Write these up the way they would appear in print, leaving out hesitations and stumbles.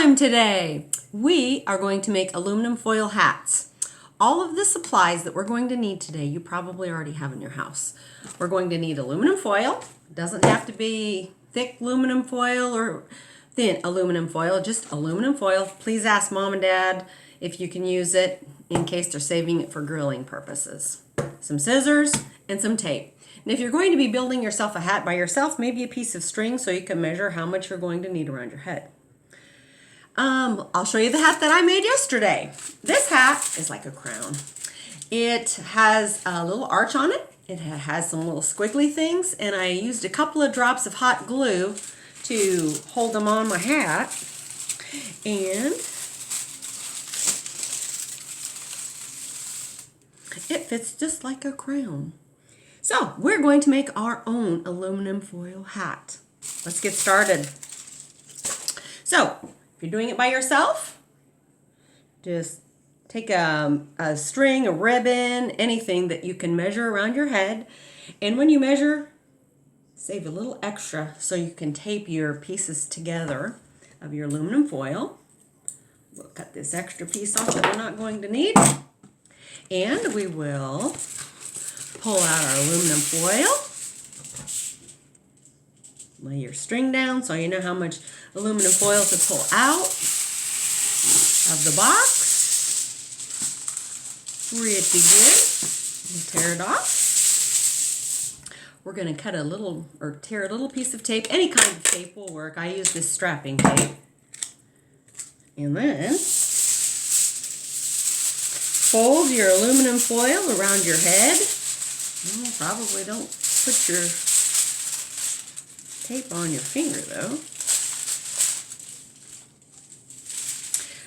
time today. We are going to make aluminum foil hats. All of the supplies that we're going to need today, you probably already have in your house. We're going to need aluminum foil. It doesn't have to be thick aluminum foil or thin aluminum foil, just aluminum foil. Please ask Mom and Dad if you can use it in case they're saving it for grilling purposes. Some scissors and some tape. And if you're going to be building yourself a hat by yourself, maybe a piece of string so you can measure how much you're going to need around your head. I'll show you the hat that I made yesterday. This hat is like a crown. It has a little arch on it. It has some little squiggly things, and I used a couple of drops of hot glue to hold them on my hat. And it fits just like a crown. So we're going to make our own aluminum foil hat. Let's get started. So if you're doing it by yourself, just take a string, a ribbon, anything that you can measure around your head. And when you measure, save a little extra so you can tape your pieces together of your aluminum foil. We'll cut this extra piece off that we're not going to need. And we will pull out our aluminum foil. Lay your string down so you know how much aluminum foil to pull out of the box. Pretty good. We'll tear it off. We're going to cut a little, or tear a little piece of tape. Any kind of tape will work. I use this strapping tape. And then fold your aluminum foil around your head. Well, probably don't put your tape on your finger though.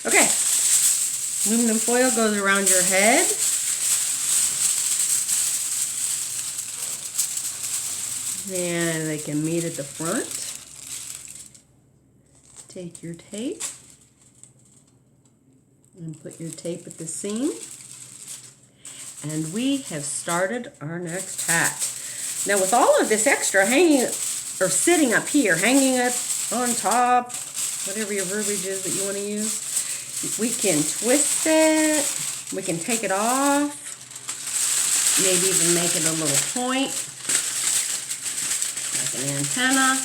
Okay, aluminum foil goes around your head. And they can meet at the front. Take your tape and put your tape at the seam. And we have started our next hat. Now with all of this extra hanging or sitting up here, hanging up on top, whatever your verbiage is that you want to use, we can twist it, we can take it off, maybe even make it a little point, like an antenna.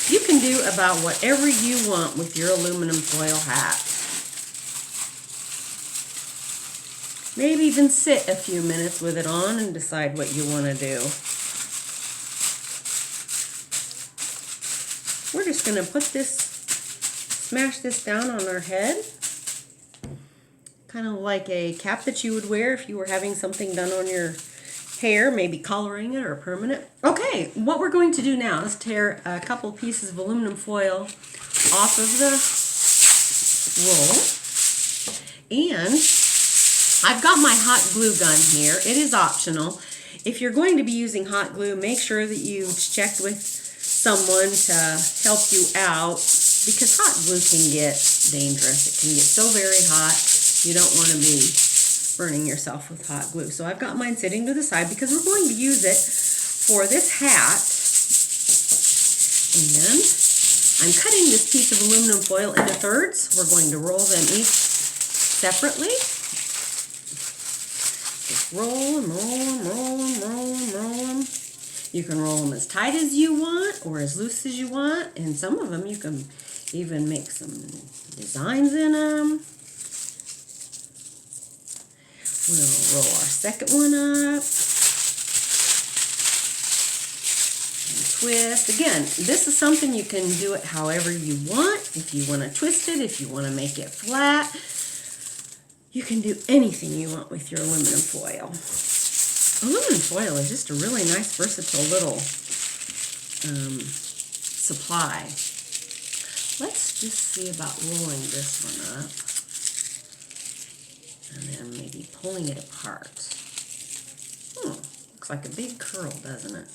You can do about whatever you want with your aluminum foil hat. Maybe even sit a few minutes with it on and decide what you want to do. We're just going to smash this down on our head. Kind of like a cap that you would wear if you were having something done on your hair, maybe coloring it or permanent. Okay, what we're going to do now is tear a couple pieces of aluminum foil off of the roll. And I've got my hot glue gun here. It is optional. If you're going to be using hot glue, make sure that you check with someone to help you out because hot glue can get dangerous. It can get so very hot. You don't want to be burning yourself with hot glue. So I've got mine sitting to the side because we're going to use it for this hat. And I'm cutting this piece of aluminum foil into thirds. We're going to roll them each separately. Just roll them, roll them, roll them, roll them, roll them. You can roll them as tight as you want or as loose as you want. And some of them you can even make some designs in them. We'll roll our second one up. And twist. Again, this is something you can do it however you want. If you want to twist it, if you want to make it flat. You can do anything you want with your aluminum foil. Aluminum foil is just a really nice, versatile little supply. Let's just see about rolling this one up. And then maybe pulling it apart. Looks like a big curl, doesn't it?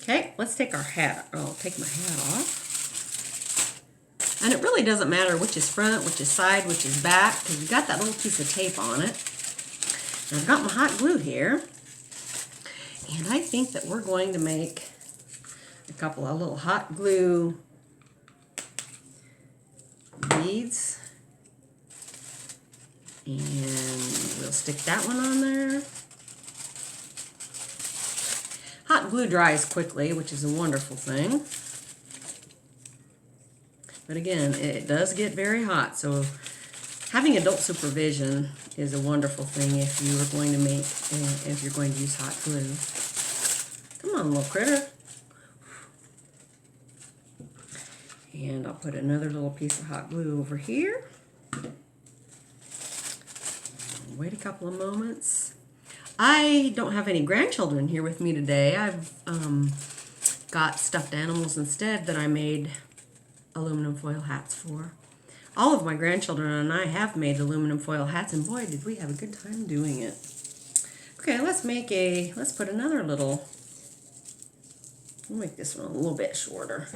Okay, let's take our hat. I'll take my hat off. And it really doesn't matter which is front, which is side, which is back, because you've got that little piece of tape on it. And I've got my hot glue here. And I think that we're going to make a couple of little hot glue beads. And we'll stick that one on there. Hot glue dries quickly, which is a wonderful thing. But again, it does get very hot, so having adult supervision is a wonderful thing if you are going to make, if you're going to use hot glue. Come on, little critter. And I'll put another little piece of hot glue over here. Wait a couple of moments. I don't have any grandchildren here with me today. I've got stuffed animals instead that I made aluminum foil hats for. All of my grandchildren and I have made aluminum foil hats, and boy, did we have a good time doing it. Okay, let's put another little, we'll make this one a little bit shorter.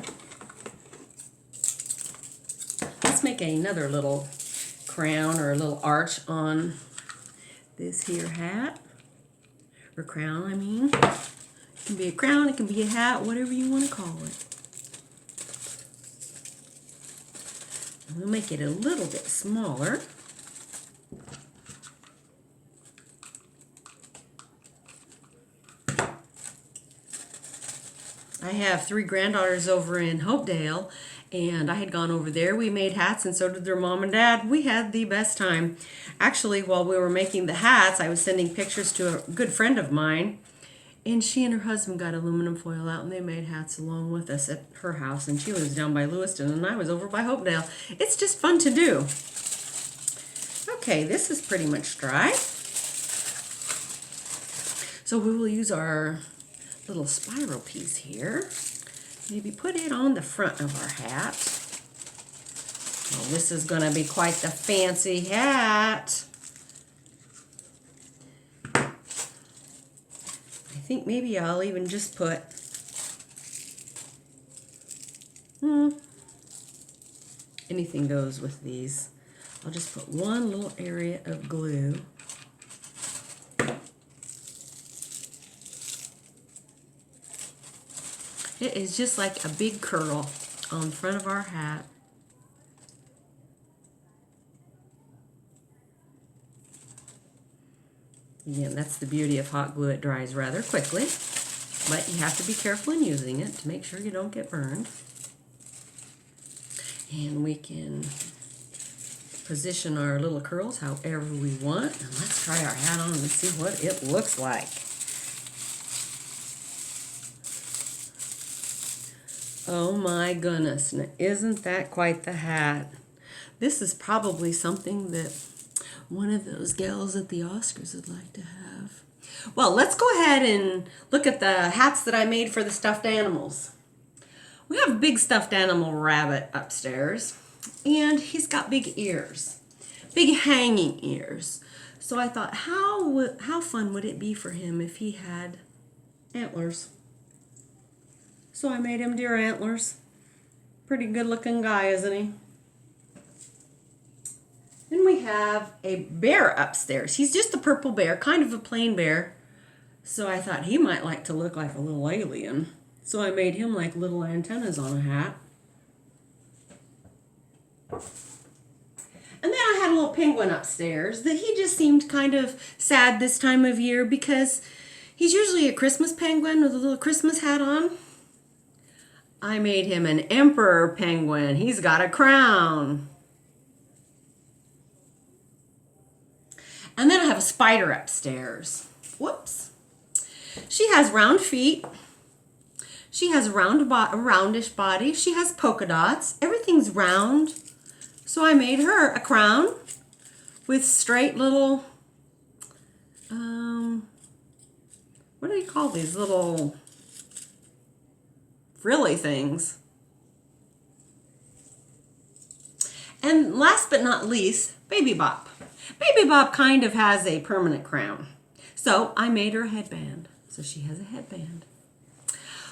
Let's make another little crown or a little arch on this here hat, or crown, I mean. It can be a crown, it can be a hat, whatever you want to call it. And we'll make it a little bit smaller. I have 3 granddaughters over in Hopedale, and I had gone over there. We made hats, and so did their mom and dad. We had the best time. Actually, while we were making the hats, I was sending pictures to a good friend of mine, and she and her husband got aluminum foil out, and they made hats along with us at her house, and she lives down by Lewiston, and I was over by Hopedale. It's just fun to do. Okay, this is pretty much dry. So we will use our little spiral piece here. Maybe put it on the front of our hat. Well, this is going to be quite the fancy hat. I think maybe I'll even just put anything goes with these. I'll just put one little area of glue. It is just like a big curl on the front of our hat. Again, that's the beauty of hot glue. It dries rather quickly, but you have to be careful in using it to make sure you don't get burned. And we can position our little curls however we want. And let's try our hat on and see what it looks like. Oh my goodness, now isn't that quite the hat? This is probably something that one of those gals at the Oscars would like to have. Well, let's go ahead and look at the hats that I made for the stuffed animals. We have a big stuffed animal rabbit upstairs, and he's got big ears, big hanging ears. So I thought, how fun would it be for him if he had antlers? So I made him deer antlers. Pretty good looking guy, isn't he? Then we have a bear upstairs. He's just a purple bear, kind of a plain bear. So I thought he might like to look like a little alien. So I made him like little antennas on a hat. And then I had a little penguin upstairs that he just seemed kind of sad this time of year because he's usually a Christmas penguin with a little Christmas hat on. I made him an emperor penguin. He's got a crown. And then I have a spider upstairs. Whoops. She has round feet. She has a roundish body. She has polka dots. Everything's round. So I made her a crown with straight little, what do you call these little frilly things? And last but not least, Baby Bop. Baby Bop kind of has a permanent crown. So I made her a headband. So she has a headband.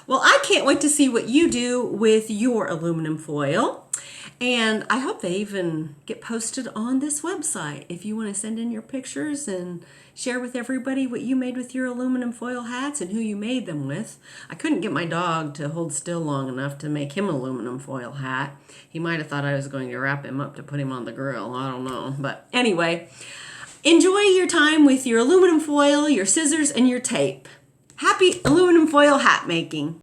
Well, I can't wait to see what you do with your aluminum foil. And I hope they even get posted on this website. If you want to send in your pictures and share with everybody what you made with your aluminum foil hats and who you made them with. I couldn't get my dog to hold still long enough to make him an aluminum foil hat. He might have thought I was going to wrap him up to put him on the grill. I don't know. But anyway, enjoy your time with your aluminum foil, your scissors, and your tape. Happy aluminum foil hat making!